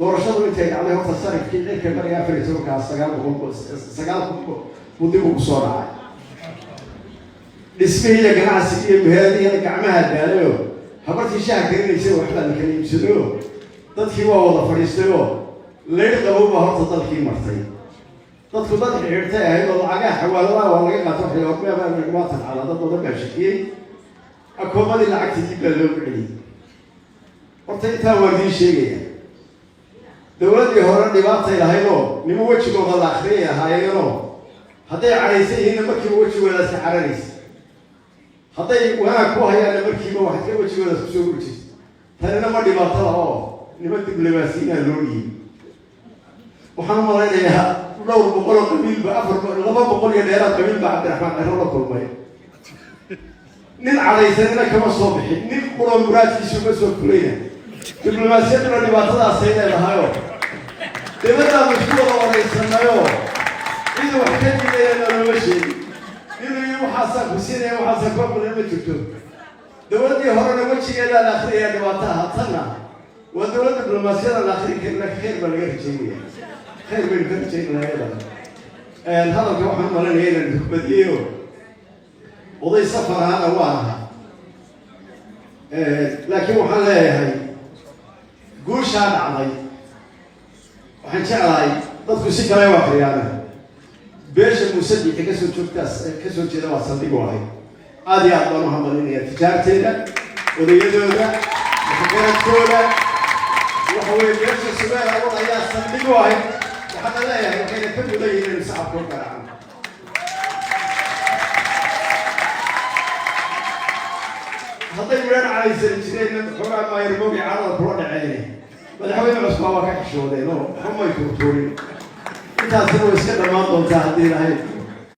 doorashadu intay dhacday horta sarifkii cirka bariga Afrika sagaal muddo ku soo dhacay dhismaha ganacsiga iyo meheradiga gacmaha daalayo habartii shaaha karinaysa waxba la kala iibsado dadkii waa wada fadhiistayo leer qabowba horta dalkii martay dadku dad xirtay ahayd oo lacagaha xawaaladaha waa laga qaato xiloobeeba dhamaatan xaalada dad bashiyay akoomadi lacagtii dib loo celiyay horta inta waa sheegaya dawladii hore dhibaatay lahaydoo nimo wajigooda la akhriyay ahaayeenoo hadday caraysan yihiin markii wajigooda si cararaysa hadday wanaag ku hayaan markiiba wax ka wajigooda ku soo gurjis tanina ma dhibaatada oo nimo diblomaasiyiin loo yiri waxaan malaynayaa dhowr boqol oo qabiil ba laba boqol iyo dheeraad qabiil ba Cabdiraxmaan Ciro la kulmay nin caraysanina kama soo bixin nin qoro muraadkiisu ma soo kulayna diblomaasiyaduna dhibaatadaas ay leedahayo dibadda mashruuca wareysanayo إذا وحكيت لي أنا ولا شيء إذا يوحصل بسينة يوحصل كم ما تكتب دولتي هرنا وشيء إلى الآخر يا جماعة طلنا ودولة الدبلوماسية الآخر كنا خير من غير شيء خير من غير شيء لا يلا هذا كم حنا ولا نيل بديو وضي سفر هذا واحد لكن وحنا هاي قول شان علي وحنشان علي dadku si kale wax xiriirana beesha musaddiq ka soo joogtaas ka soo jeeda waa sandigo ahay aad iyo aad baan u hambalinayaa tijaarteeda odayadooda fikradooda waxa weeye beesha subaala wada ayaa sandigo ahay waxaan leeyahay inay ka mudayiin shacabka u qaracaan hadday weerar calaysan jireen xogaa ma yarmogi carada kula dhaceeyay madaxweyne cusmaan waa ka xishooday no xumay ku tuurin intaas oo iska dhamaan doonta hadii lahayd